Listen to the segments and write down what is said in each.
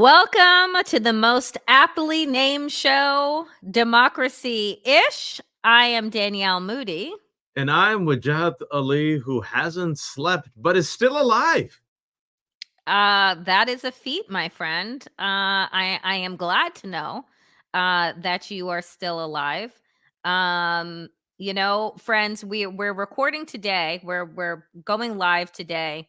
Welcome to the most aptly named show, Democracy-ish. I am Danielle Moodie. And I'm Wajahat Ali, who hasn't slept but is still alive. That is a feat, my friend. I am glad to know that you are still alive. Um, friends, we're recording today. We're going live today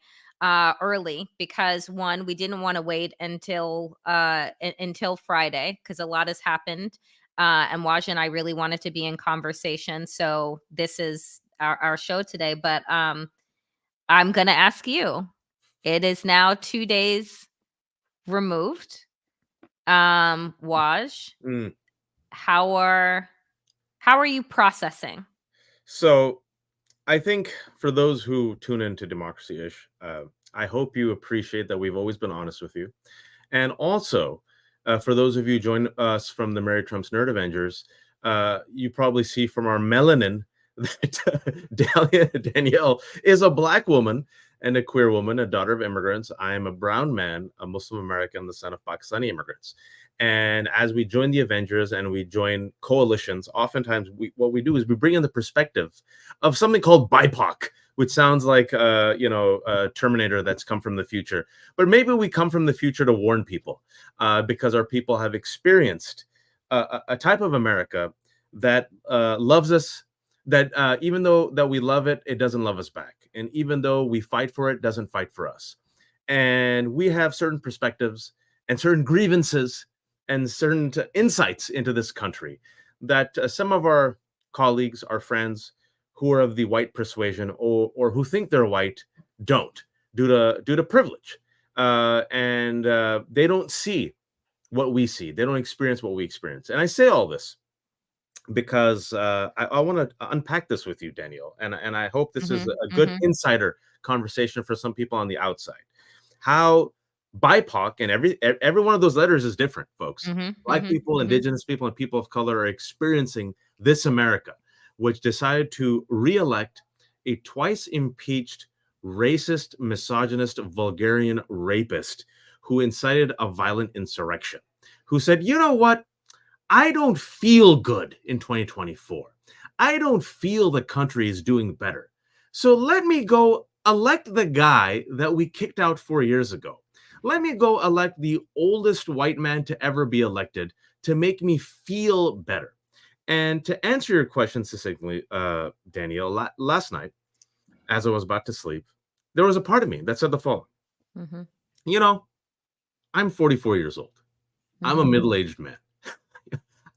early because one, we didn't want to wait until Friday because a lot has happened. And Waj and I really wanted to be in conversation. So this is our show today. But I'm gonna ask you. It is now 2 days removed. Waj, Mm. how are you processing? So I think for those who tune into Democracy-ish, I hope you appreciate that we've always been honest with you. And also, for those of you join us from the Mary Trump's Nerd Avengers, you probably see from our melanin that Danielle is a Black woman and a queer woman, a daughter of immigrants. I am a brown man, a Muslim American, the son of Pakistani immigrants. And as we join the Avengers and we join coalitions, oftentimes what we do is we bring in the perspective of something called BIPOC, which sounds like a Terminator that's come from the future. But maybe we come from the future to warn people because our people have experienced a type of America that loves us, that even though that we love it, it doesn't love us back. And even though we fight for it, doesn't fight for us. And we have certain perspectives and certain grievances and certain insights into this country that some of our colleagues, our friends who are of the white persuasion or who think they're white don't, due to privilege. And they don't see what we see. They don't experience what we experience. And I say all this because I want to unpack this with you, Danielle, and I hope this is a good insider conversation for some people on the outside. How BIPOC and every one of those letters is different, folks. Black people, indigenous people, and people of color are experiencing this America, which decided to re-elect a twice impeached, racist, misogynist, vulgarian rapist who incited a violent insurrection, who said, you know what? I don't feel good in 2024. I don't feel the country is doing better. So let me go elect the guy that we kicked out 4 years ago. Let me go elect the oldest white man to ever be elected to make me feel better. And to answer your question succinctly, Danielle, last night, as I was about to sleep, there was a part of me that said the following. You know, I'm 44 years old. I'm a middle-aged man.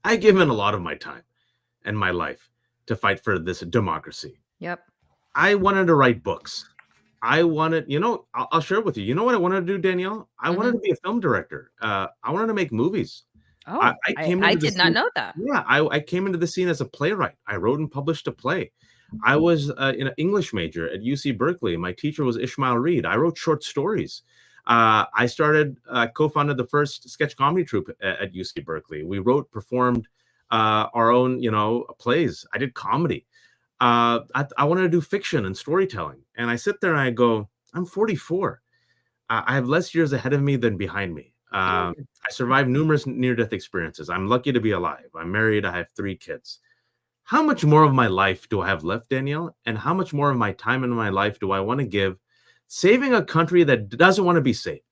I give in a lot of my time and my life to fight for this democracy. Yep. I wanted to write books. I wanted, I'll share with you. You know what I wanted to do, Danielle? I wanted to be a film director. I wanted to make movies. Oh, I did not know that. Yeah, I came into the scene as a playwright. I wrote and published a play. I was an English major at UC Berkeley. My teacher was Ishmael Reed. I wrote short stories. I co-founded the first sketch comedy troupe at UC Berkeley. We wrote, performed our own, plays. I did comedy. I wanted to do fiction and storytelling. And I sit there and I go, I'm 44. I have less years ahead of me than behind me. I survived numerous near-death experiences. I'm lucky to be alive. I'm married. I have 3 kids. How much more of my life do I have left, Danielle? And how much more of my time in my life do I want to give saving a country that doesn't want to be saved?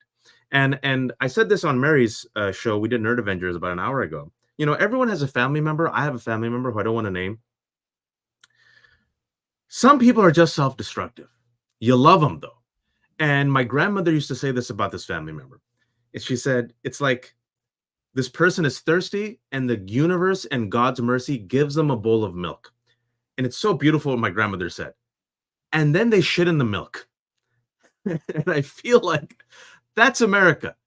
And I said this on Mary's show. We did Nerd Avengers about an hour ago. Everyone has a family member. I have a family member who I don't want to name. Some people are just self-destructive. You love them, though. And my grandmother used to say this about this family member. She said, it's like this person is thirsty and the universe and God's mercy gives them a bowl of milk. And it's so beautiful what my grandmother said. And then they shit in the milk. And I feel like that's America.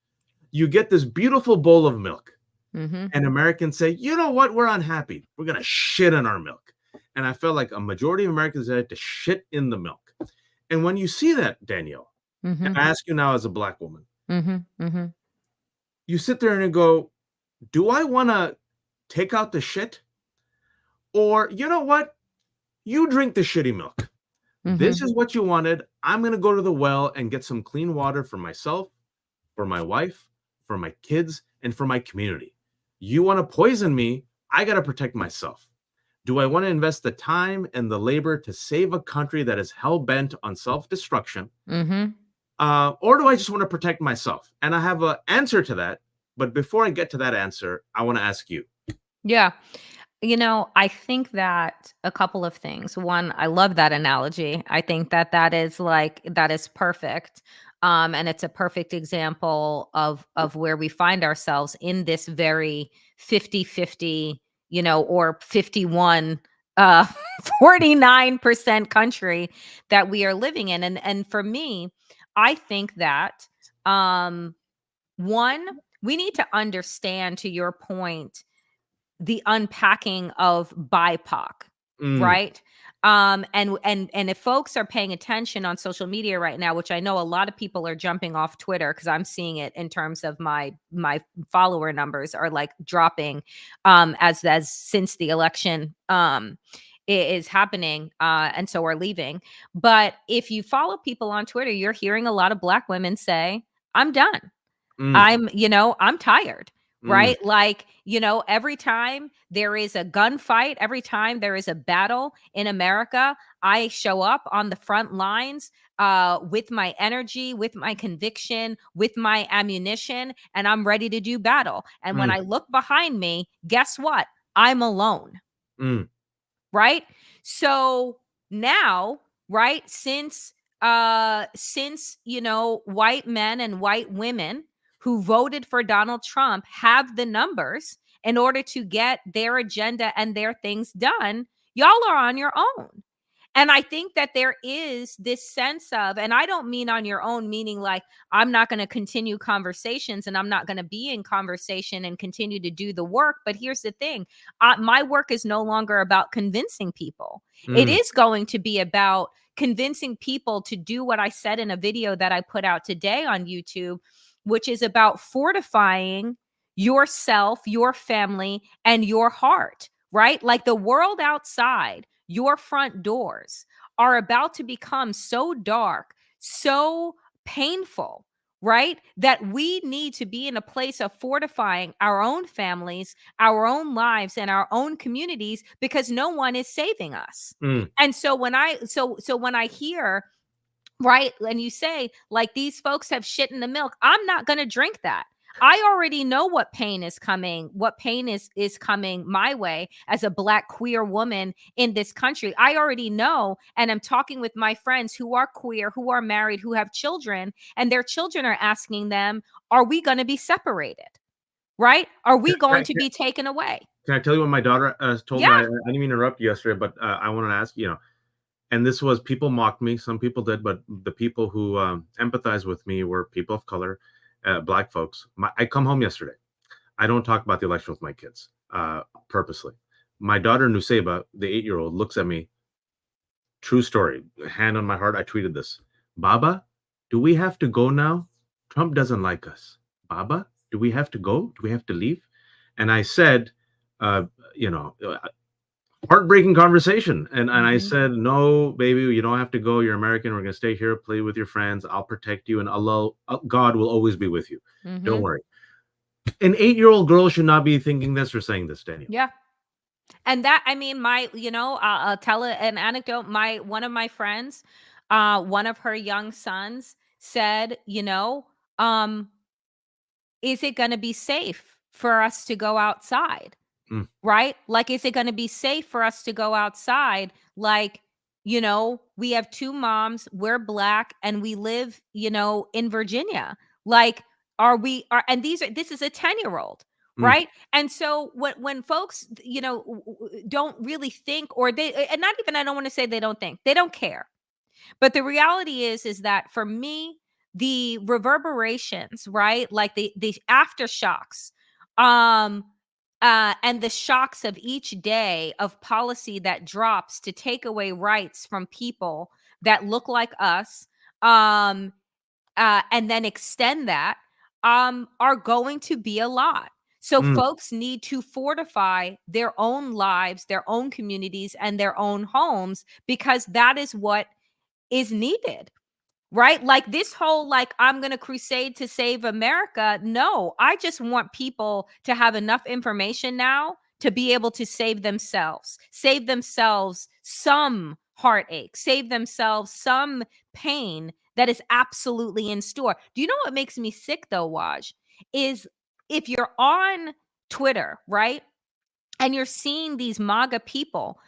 You get this beautiful bowl of milk. And Americans say, you know what? We're unhappy. We're going to shit in our milk. And I felt like a majority of Americans had to shit in the milk. And when you see that, Danielle, and I ask you now as a Black woman, you sit there and you go, do I want to take out the shit? Or, you know what? You drink the shitty milk. This is what you wanted. I'm going to go to the well and get some clean water for myself, for my wife, for my kids, and for my community. You want to poison me, I got to protect myself. Do I want to invest the time and the labor to save a country that is hell bent on self destruction? Mhm. Or do I just want to protect myself? And I have an answer to that. But before I get to that answer, I want to ask you. Yeah. I think that a couple of things. One, I love that analogy. I think that that is perfect. And it's a perfect example of where we find ourselves in this very 50-50, or 51 uh 49% country that we are living in. And for me, I think that um one, we need to understand, to your point, the unpacking of BIPOC, Mm, right? And if folks are paying attention on social media right now, which I know a lot of people are jumping off Twitter, because I'm seeing it in terms of my follower numbers are like dropping, as since the election is happening, and so are leaving. But if you follow people on Twitter, you're hearing a lot of Black women say, "I'm done. mm, I'm tired." mm, Right? Like, every time there is a gunfight, every time there is a battle in America, I show up on the front lines with my energy, with my conviction, with my ammunition, and I'm ready to do battle. And when mm, I look behind me, guess what? I'm alone. mm, Right? So now, right, since white men and white women who voted for Donald Trump have the numbers in order to get their agenda and their things done, y'all are on your own. And I think that there is this sense of, and I don't mean on your own, meaning like I'm not going to continue conversations and I'm not going to be in conversation and continue to do the work. But here's the thing, my work is no longer about convincing people. It mm, is going to be about convincing people to do what I said in a video that I put out today on YouTube, which is about fortifying yourself, your family, and your heart, right? Like the world outside your front doors are about to become so dark, so painful, right? That we need to be in a place of fortifying our own families, our own lives, and our own communities, because no one is saving us. mm, And so when I hear, right, and you say like these folks have shit in the milk, I'm not going to drink that. I already know what pain is coming, what pain is coming my way as a Black queer woman in this country. I already know, and I'm talking with my friends who are queer, who are married, who have children, and their children are asking them, are we going to be separated? Right? Are we Can, going to I, be taken away? can I tell you what my daughter told me? Yeah. I didn't mean to interrupt you yesterday, but I want to ask, and this was, people mocked me. Some people did, but the people who empathize with me were people of color, Black folks. I come home yesterday. I don't talk about the election with my kids purposely. My daughter, Nuseba, the 8-year-old, looks at me. True story. Hand on my heart, I tweeted this. Baba, do we have to go now? Trump doesn't like us. Baba, do we have to go? Do we have to leave? And I said, uh, you know, uh, heartbreaking conversation. And I Hmm. said, no, baby, you don't have to go. You're American. We're going to stay here, play with your friends. I'll protect you. And Allah, God will always be with you. Don't Hmm. worry. An 8-year-old girl should not be thinking this or saying this, Daniel. Yeah. And that, I mean, I'll tell an anecdote. One of my friends, one of her young sons said, um, is it going to be safe for us to go outside? Mm, Right? Like, is it going to be safe for us to go outside? Like, we have two moms, we're Black, and we live, in Virginia. Like, and this is a 10-year-old, mm, right? And so when folks, don't really think, or and not even, I don't want to say they don't think, they don't care. But the reality is that for me, the reverberations, right? Like the aftershocks, um, and the shocks of each day of policy that drops to take away rights from people that look like us, um, and then extend that, are going to be a lot. So mm, folks need to fortify their own lives, their own communities, and their own homes, because that is what is needed. right? Like this whole, like, I'm going to crusade to save America. No, I just want people to have enough information now to be able to save themselves some heartache, save themselves some pain that is absolutely in store. Do you know what makes me sick though, Waj? Is if you're on Twitter, right? And you're seeing these MAGA people,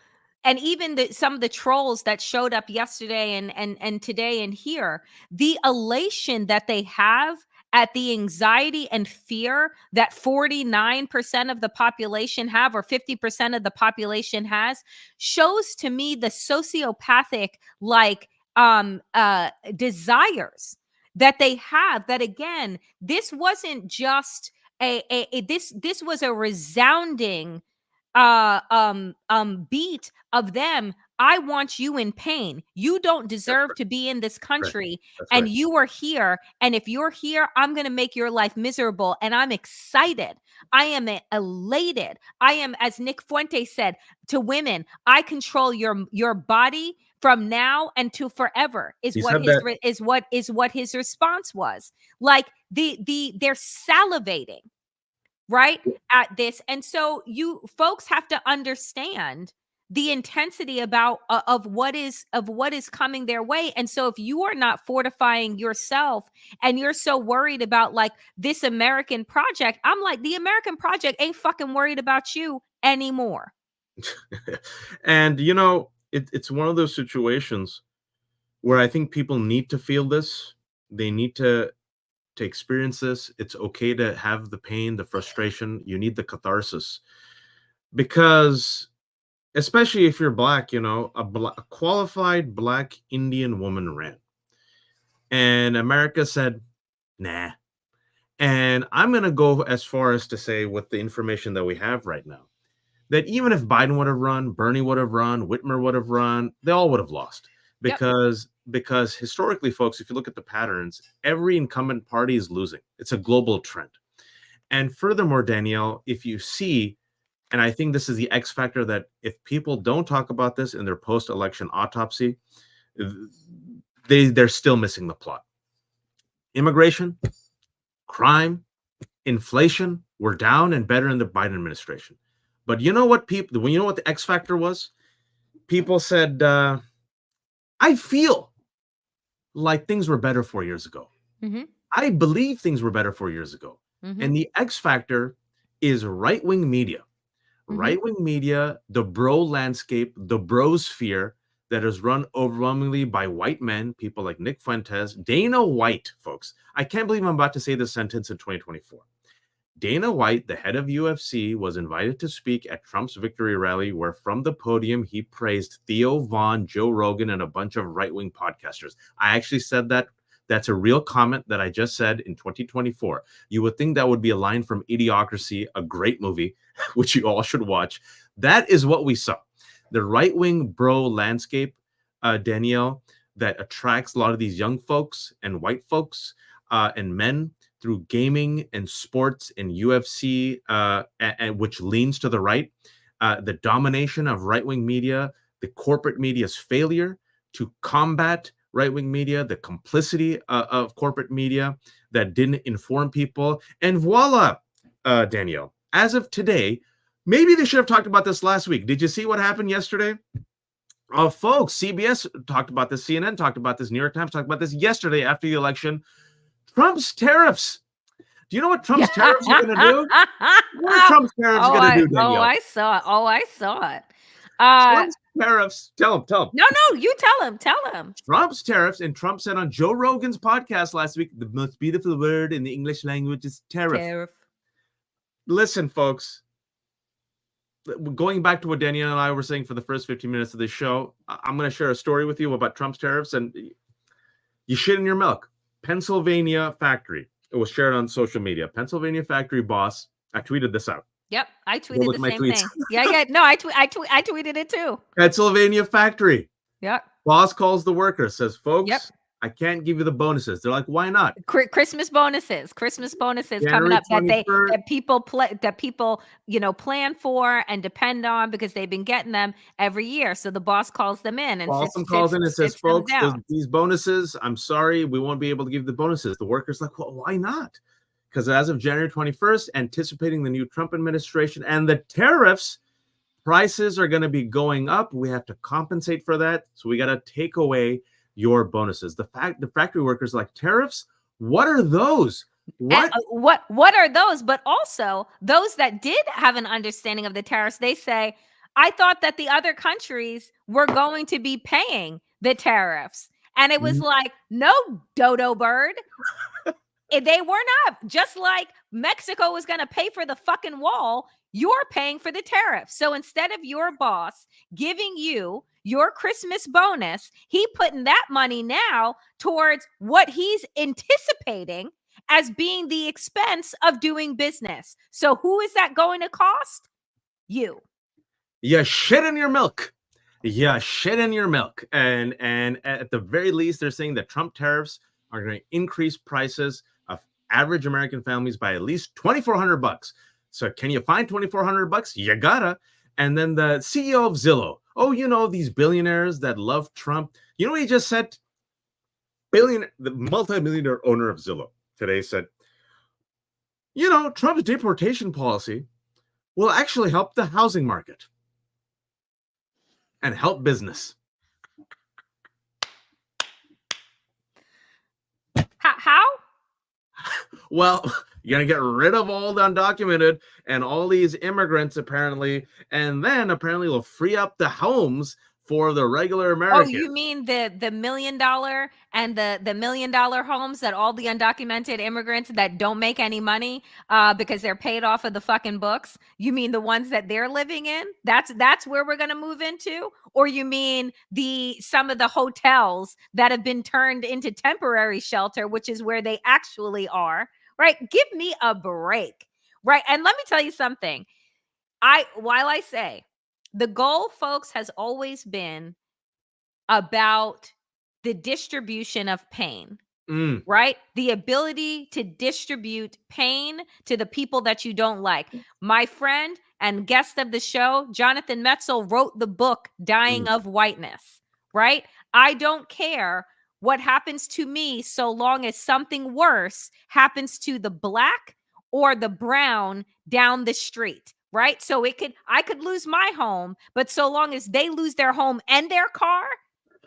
and even some of the trolls that showed up yesterday and today and here, the elation that they have at the anxiety and fear that 49% of the population have, or 50% of the population has, shows to me the sociopathic, like, desires that they have. That again, this wasn't just this was a resounding beat of them. I want you in pain. You don't That's deserve right. to be in this Right. country, That's and right. you are here, and if you're here, I'm going to make your life miserable. And I'm excited. I am elated. I am, as Nick Fuente said to women, I control your body from now and to forever, is He what said that. is what his response was. Like, they're salivating, right, at this. And so you folks have to understand the intensity about of what is coming their way. And so if you are not fortifying yourself, and you're so worried about, like, this American project, I'm like, the American project ain't fucking worried about you anymore. And you know, it's one of those situations where I think people need to feel this. They need to experience this. It's okay to have the pain, the frustration. You need the catharsis because, especially if you're black, you know, a qualified black Indian woman ran, and America said, "Nah." And I'm gonna go as far as to say, with the information that we have right now, that even if Biden would have run, Bernie would have run, Whitmer would have run, they all would have lost. Yep. Because historically, folks, if you look at the patterns, every incumbent party is losing. It's a global trend. And furthermore, Danielle, if you see, and I think this is the X factor, that if people don't talk about this in their post-election autopsy, they're still missing the plot. Immigration, crime, inflation were down and better in the Biden administration. But you know what, people, when you know what the X factor was? People said, I feel like things were better 4 years ago. Mm-hmm. I believe things were better 4 years ago. Mm-hmm. And the X factor is right-wing media. Mm-hmm. Right-wing media, the bro landscape, the brosphere that is run overwhelmingly by white men, people like Nick Fuentes, Dana White, folks. I can't believe I'm about to say this sentence in 2024. Dana White, the head of UFC, was invited to speak at Trump's victory rally, where from the podium he praised Theo Vaughn, Joe Rogan, and a bunch of right-wing podcasters. I actually said that. That's a real comment that I just said in 2024. You would think that would be a line from Idiocracy, a great movie, which you all should watch. That is what we saw. The right-wing bro landscape, Danielle, that attracts a lot of these young folks and white folks and men through gaming and sports and UFC, and which leans to the right, the domination of right-wing media, the corporate media's failure to combat right-wing media, the complicity of corporate media that didn't inform people, and voila, Danielle, as of today, maybe they should have talked about this last week. Did you see what happened yesterday? Folks, CBS talked about this, CNN talked about this, New York Times talked about this yesterday after the election. Trump's tariffs. Do you know what Trump's tariffs are going to do? What are Trump's tariffs going to do, Danielle? I saw it. Oh, I saw it. Uh, Trump's tariffs. Tell him. Tell him. no, no, you tell him. Tell him. Trump's tariffs, and Trump said on Joe Rogan's podcast last week, the most beautiful word in the English language is tariff. Tariff. Listen, folks, going back to what Danielle and I were saying for the first 15 minutes of this show, I'm going to share a story with you about Trump's tariffs, and you shit in your milk. Pennsylvania factory. It was shared on social media. Pennsylvania factory boss. I tweeted this out. Yep, I Go tweeted look the at my same tweets. thing. Yeah. No, I tweeted it too. Pennsylvania factory. Yep. Boss calls the worker, says, folks, Yep. I can't give you the bonuses. They're like, why not? Christmas bonuses coming January up that 21st. people plan for and depend on because they've been getting them every year. So the boss calls them in and Awesome calls in and says, sits them folks, down. these bonuses, I'm sorry, we won't be able to give the bonuses. The worker's like, well, why not? Because as of January 21st, anticipating the new Trump administration and the tariffs, prices are going to be going up. We have to compensate for that. So we got to take away your bonuses. The factory workers like, tariffs, what are those? What? What are those? But also those that did have an understanding of the tariffs, they say, I thought that the other countries were going to be paying the tariffs. And it was like, no, dodo bird. They were not. Just like Mexico was going to pay for the fucking wall, you're paying for the tariff. So instead of your boss giving you your Christmas bonus, he putting that money now towards what he's anticipating as being the expense of doing business. So who is that going to cost? You. You shit in your milk. Yeah, shit in your milk. And at the very least, they're saying that Trump tariffs are going to increase prices of average American families by at least $2,400. So can you find $2,400? You gotta. And then the CEO of Zillow. Oh, these billionaires that love Trump. You know what he just said? The multimillionaire owner of Zillow today said, Trump's deportation policy will actually help the housing market and help business. How? Well, you're going to get rid of all the undocumented and all these immigrants, apparently, and then apparently will free up the homes for the regular Americans. Oh, you mean the $1 million and the $1 million homes that all the undocumented immigrants that don't make any money because they're paid off of the fucking books? You mean the ones that they're living in? That's where we're going to move into? Or you mean some of the hotels that have been turned into temporary shelter, which is where they actually are, right? Give me a break, right? And let me tell you something. While I say the goal, folks, has always been about the distribution of pain, right? The ability to distribute pain to the people that you don't like. My friend and guest of the show, Jonathan Metzl, wrote the book, Dying of Whiteness, right? I don't care what happens to me so long as something worse happens to the black or the brown down the street. Right. So I could lose my home, but so long as they lose their home and their car,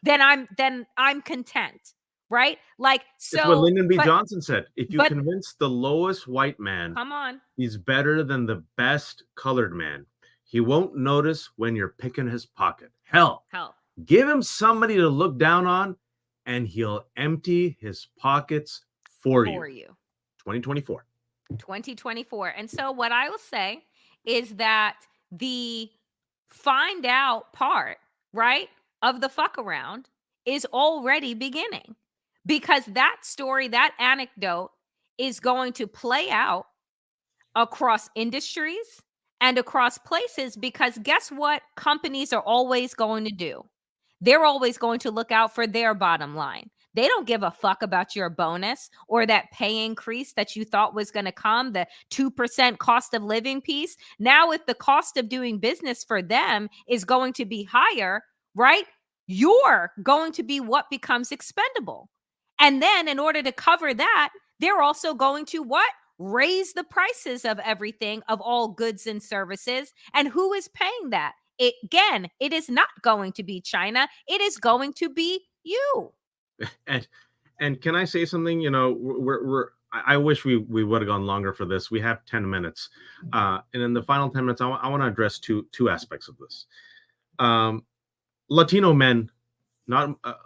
then I'm content. Right. Like, so it's what Lyndon B. Johnson said. If you convince the lowest white man, come on, he's better than the best colored man, he won't notice when you're picking his pocket. Hell, give him somebody to look down on and he'll empty his pockets for you. 2024. And so what I will say is that the find out part, right, of the fuck around is already beginning, because that story, that anecdote is going to play out across industries and across places, because guess what companies are always going to do? They're always going to look out for their bottom line. They don't give a fuck about your bonus or that pay increase that you thought was going to come, the 2% cost of living piece. Now, if the cost of doing business for them is going to be higher, right? You're going to be what becomes expendable. And then in order to cover that, they're also going to what? Raise the prices of everything, of all goods and services. And who is paying that? It is not going to be China. It is going to be you. And can I say something? I wish we would have gone longer for this. We have 10 minutes. And in the final 10 minutes, I want to address two aspects of this. Latino men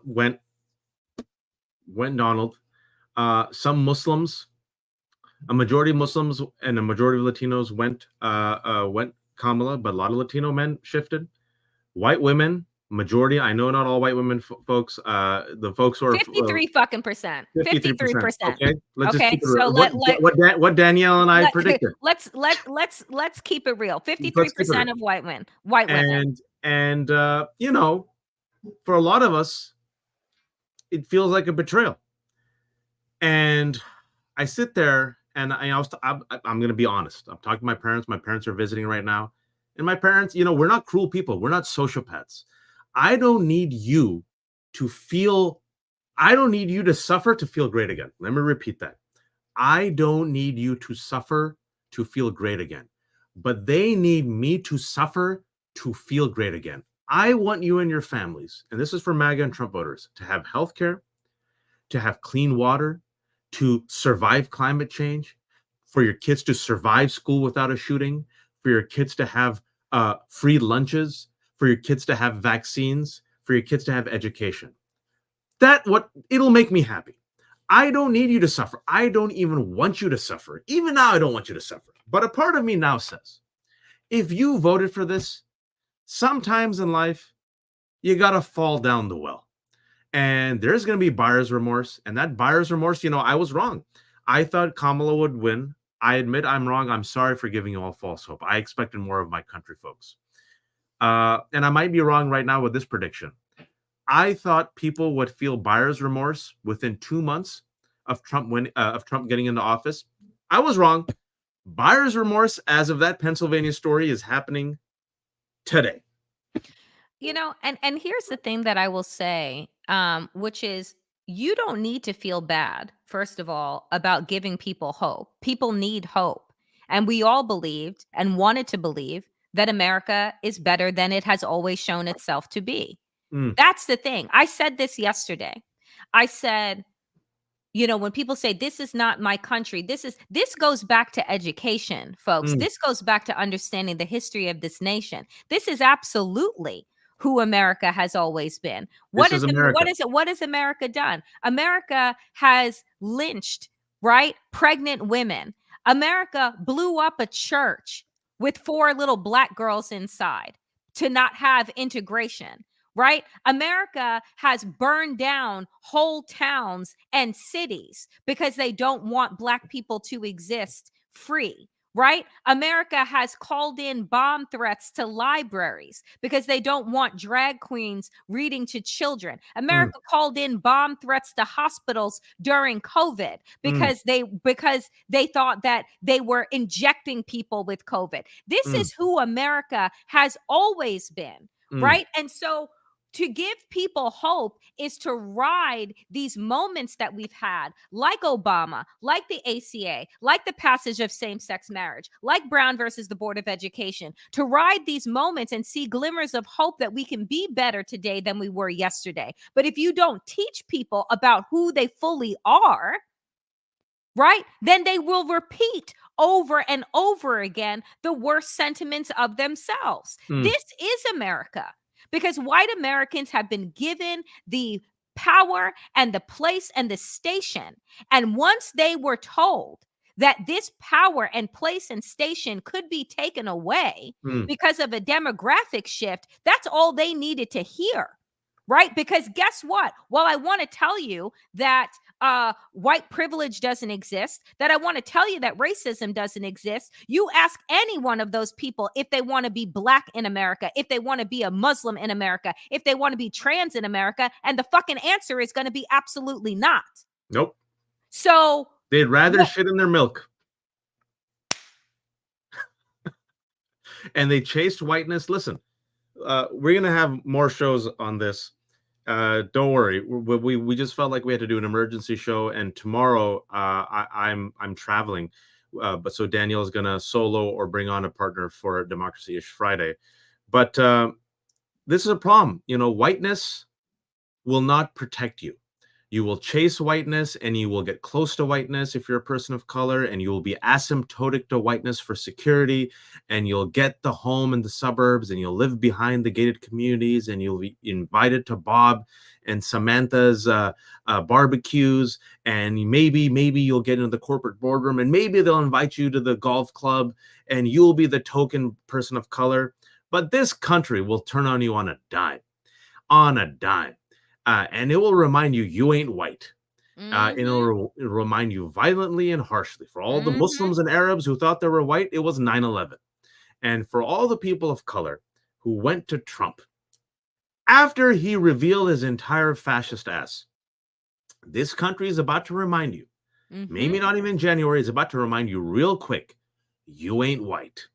went Donald. Some Muslims, a majority of Muslims and a majority of Latinos went Kamala, but a lot of Latino men shifted. White women, majority. I know not all white women folks. The folks who are 53 fucking percent. 53%. Okay, let's just keep it so real. What Danielle and I predicted. Let's keep it real. 53% of white women. And for a lot of us, it feels like a betrayal. And I sit there and I'm going to be honest. I'm talking to my parents. My parents are visiting right now. And my parents, we're not cruel people. We're not sociopaths. I don't need you to feel, I don't need you to suffer to feel great again. Let me repeat that. I don't need you to suffer to feel great again. But they need me to suffer to feel great again. I want you and your families, and this is for MAGA and Trump voters, to have health care, to have clean water, to survive climate change, for your kids to survive school without a shooting, for your kids to have free lunches, for your kids to have vaccines, for your kids to have education. It'll make me happy. I don't need you to suffer. I don't even want you to suffer. Even now, I don't want you to suffer. But a part of me now says, if you voted for this, sometimes in life, you got to fall down the well. And there's going to be buyer's remorse. And that buyer's remorse, I was wrong. I thought Kamala would win. I admit I'm wrong. I'm sorry for giving you all false hope. I expected more of my country folks. And I might be wrong right now with this prediction. I thought people would feel buyer's remorse within 2 months of Trump getting into office. I was wrong. Buyer's remorse, as of that Pennsylvania story, is happening today. And here's the thing that I will say, which is you don't need to feel bad, first of all, about giving people hope. People need hope. And we all believed and wanted to believe that America is better than it has always shown itself to be. Mm, That's the thing. I said this yesterday. I said, when people say this is not my country, this goes back to education, folks. mm. This goes back to understanding the history of this nation. This is absolutely who America has always been. This is America. What has America done? America has lynched, right? Pregnant women. America blew up a church with 4 little black girls inside to not have integration, right? America has burned down whole towns and cities because they don't want black people to exist free. Right? America has called in bomb threats to libraries because they don't want drag queens reading to children. Mm, America called in bomb threats to hospitals during COVID mm, because they thought that they were injecting people with COVID. This mm, is who America has always been, mm, right? And so to give people hope is to ride these moments that we've had, like Obama, like the ACA, like the passage of same sex marriage, like Brown versus the Board of Education, to ride these moments and see glimmers of hope that we can be better today than we were yesterday. But if you don't teach people about who they fully are, right, then they will repeat over and over again the worst sentiments of themselves. mm, This is America because white Americans have been given the power and the place and the station. And once they were told that this power and place and station could be taken away mm, because of a demographic shift, that's all they needed to hear. Right? Because guess what? Well, I want to tell you that white privilege doesn't exist, that I want to tell you that racism doesn't exist. You ask any one of those people if they want to be black in America, if they want to be a Muslim in America, if they want to be trans in America, and the fucking answer is going to be absolutely not. nope. So, They'd rather what? shit in their milk. And they chased whiteness. Listen, we're going to have more shows on this. Don't worry. We just felt like we had to do an emergency show, and tomorrow I'm traveling. But so Danielle's gonna solo or bring on a partner for Democracy-ish Friday. But this is a problem. Whiteness will not protect you. You will chase whiteness and you will get close to whiteness if you're a person of color, and you will be asymptotic to whiteness for security, and you'll get the home in the suburbs, and you'll live behind the gated communities, and you'll be invited to Bob and Samantha's barbecues, and maybe you'll get into the corporate boardroom, and maybe they'll invite you to the golf club, and you'll be the token person of color. But this country will turn on you on a dime. On a dime. And it will remind you ain't white. And Mm-hmm, it'll remind you violently and harshly. For all the mm-hmm. Muslims and Arabs who thought they were white, it was 9/11. And for all the people of color who went to Trump after he revealed his entire fascist ass, This country is about to remind you, Mhm. maybe not even January, is about to remind you real quick, you ain't white.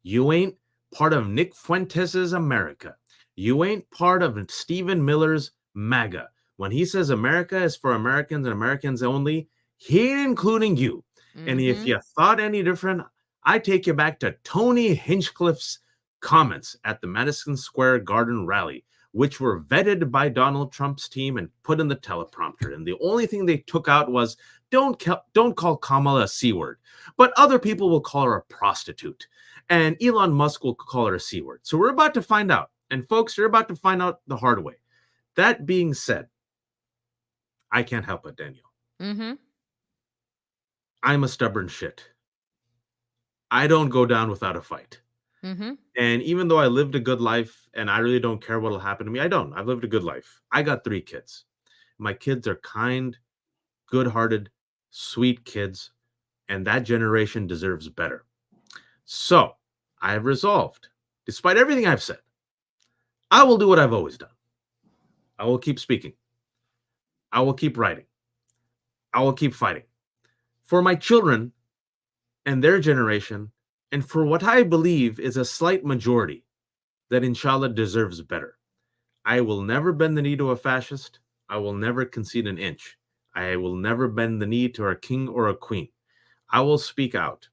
You ain't part of Nick Fuentes' America. You ain't part of Stephen Miller's MAGA. When he says America is for Americans and Americans only, he ain't including you. And if Mhm. you thought any different, I take you back to Tony Hinchcliffe's comments at the Madison Square Garden rally, which were vetted by Donald Trump's team and put in the teleprompter. And the only thing they took out was don't call Kamala a C word, but other people will call her a prostitute. And Elon Musk will call her a C word. So we're about to find out. And folks, you're about to find out the hard way. That being said, I can't help it, Danielle. Mhm. I'm a stubborn shit. I don't go down without a fight. Mhm. And even though I lived a good life and I really don't care what'll happen to me, I don't. I've lived a good life. I got 3 kids. My kids are kind, good hearted, sweet kids, and that generation deserves better. So I have resolved, despite everything I've said, I will do what I've always done. I will keep speaking. I will keep writing. I will keep fighting for my children and their generation, and for what I believe is a slight majority that inshallah deserves better. I will never bend the knee to a fascist. I will never concede an inch. I will never bend the knee to a king or a queen. I will speak out.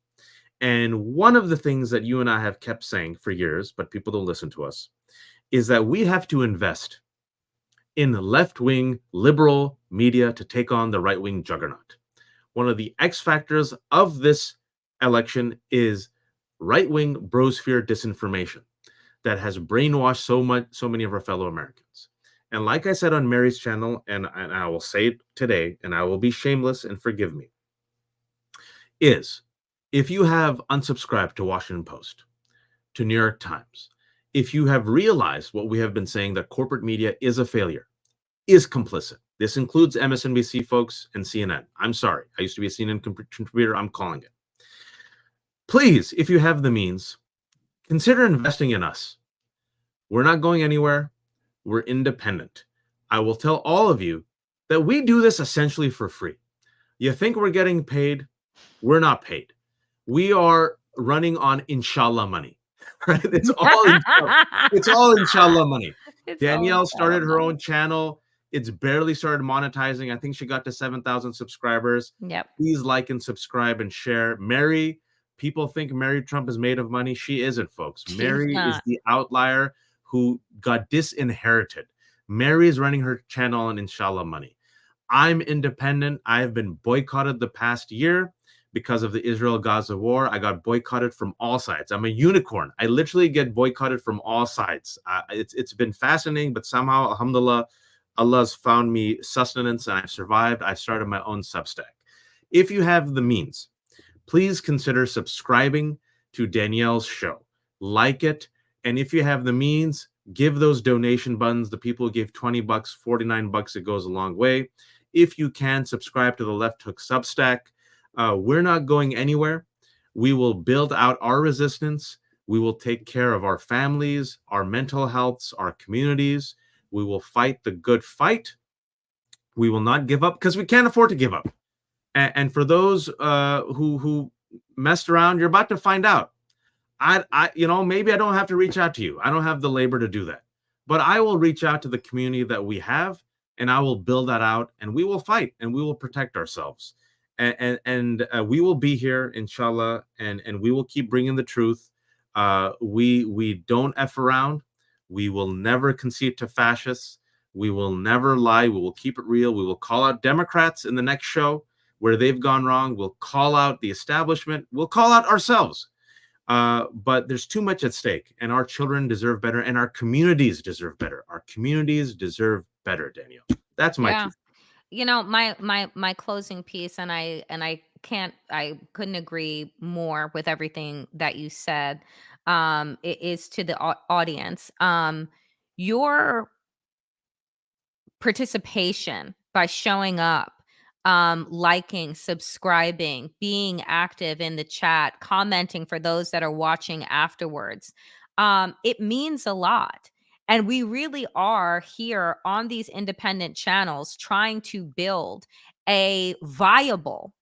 And one of the things that you and I have kept saying for years, but people don't listen to us, is that we have to invest in left wing liberal media to take on the right wing juggernaut. One of the X factors of this election is right wing brosphere disinformation that has brainwashed so many of our fellow Americans. And like I said on Mary's channel, and I will say it today, and I will be shameless and forgive me, is if you have unsubscribed to Washington Post, to New York Times, if you have realized what we have been saying that corporate media is a failure, is complicit. This includes MSNBC folks and CNN. I'm sorry. I used to be a CNN contributor. I'm calling it. Please, if you have the means, consider investing in us. We're not going anywhere. We're independent. I will tell all of you that we do this essentially for free. You think we're getting paid? We're not paid. We are running on inshallah money. Right? It's all inshallah money. It's all Danielle started her money. own channel. It's barely started monetizing. I think she got to 7,000 subscribers. Yep. Please like and subscribe and share. Mary, people think Mary Trump is made of money. She isn't, folks. She's Mary is not. the outlier who got disinherited. Mary is running her channel on inshallah money. I'm independent. I've been boycotted the past year because of the Israel-Gaza war. I got boycotted from all sides. I'm a unicorn. I literally get boycotted from all sides. It's been fascinating, but somehow, alhamdulillah, Allah's found me sustenance and I've survived. I've started my own Substack. If you have the means, please consider subscribing to Danielle's show. Like it. And if you have the means, give those donation buttons. The people who give 20 bucks, 49 bucks, it goes a long way. If you can, subscribe to the Left Hook Substack. We're not going anywhere. We will build out our resistance. We will take care of our families, our mental healths, our communities. We will fight the good fight. We will not give up because we can't afford to give up. And for those who messed around, you're about to find out. Maybe I don't have to reach out to you. I don't have the labor to do that, but I will reach out to the community that we have, and I will build that out, and we will fight, and we will protect ourselves, and we will be here, inshallah, and we will keep bringing the truth. We don't f around. We will never concede to fascists. We will never lie. We will keep it real. We will call out Democrats in the next show where they've gone wrong. We'll call out the establishment. We'll call out ourselves. But there's too much at stake, and our children deserve better, and our communities deserve better. Our communities deserve better, Danielle. That's my Yeah. two. My closing piece, and I couldn't agree more with everything that you said. It is to the audience. Your participation by showing up, liking, subscribing, being active in the chat, commenting for those that are watching afterwards. It means a lot. And we really are here on these independent channels trying to build a viable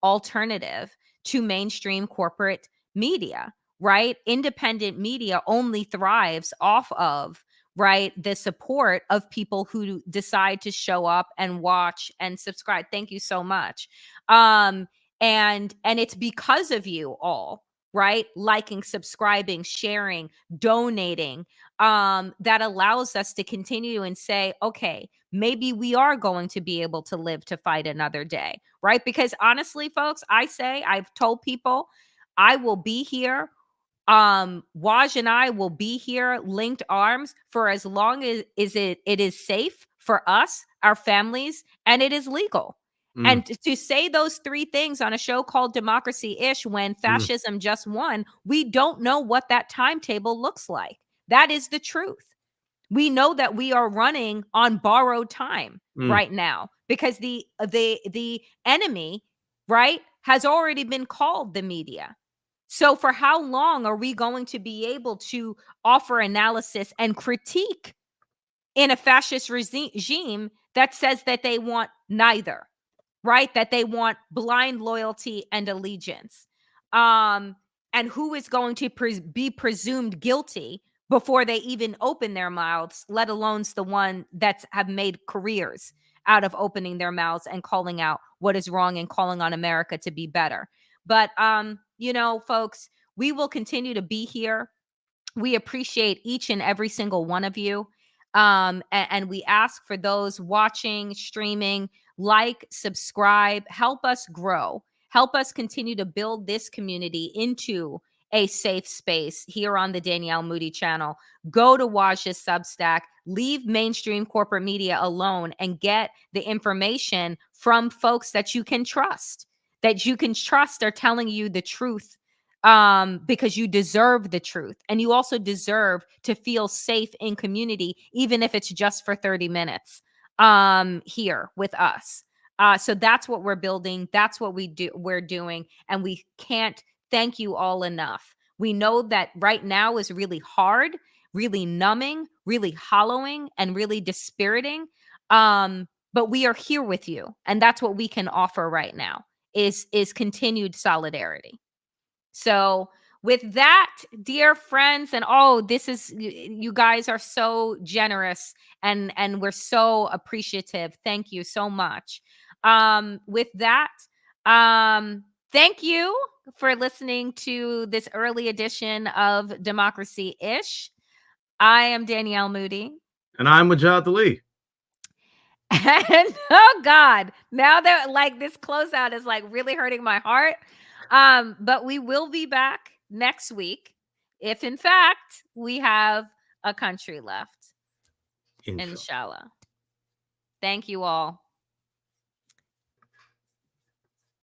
alternative to mainstream corporate media, right? Independent media only thrives off of, right, the support of people who decide to show up and watch and subscribe. Thank you so much. Um and it's because of you all, right? Liking, subscribing, sharing, donating, that allows us to continue and say, okay, maybe we are going to be able to live to fight another day, right? Because honestly, folks, I've told people I will be here. Waj and I will be here linked arms for as long as it is safe for us, our families, and it is legal. Mm, And to say those three things on a show called Democracy Ish when mm, fascism just won, we don't know what that timetable looks like. That is the truth. We know that we are running on borrowed time mm, right now because the enemy, right, has already been called the media. So for how long are we going to be able to offer analysis and critique in a fascist regime that says that they want neither, right? That they want blind loyalty and allegiance. Um, and who is going to be presumed guilty before they even open their mouths, let alone the one that have made careers out of opening their mouths and calling out what is wrong and calling on America to be better. But folks, we will continue to be here. We appreciate each and every single one of you. And we ask for those watching, streaming, like, subscribe, help us grow, help us continue to build this community into a safe space here on the Danielle Moodie channel. Go to Waj's Substack, leave mainstream corporate media alone, and get the information from folks that you can trust, are telling you the truth, because you deserve the truth, and you also deserve to feel safe in community, even if it's just for 30 minutes here with us. So that's what we're building, that's what we're doing, and we can't thank you all enough. We know that right now is really hard, really numbing, really hollowing, and really dispiriting, but we are here with you, and that's what we can offer right now is continued solidarity. So, with that, dear friends, and this is you guys are so generous, and we're so appreciative. Thank you so much. With that, thank you for listening to this early edition of Democracy Ish. I am Danielle Moodie. and I'm Wajahat Ali. And oh God, now that like this closeout is like really hurting my heart. But we will be back next week if in fact we have a country left. Inshallah. Inshallah. Thank you all.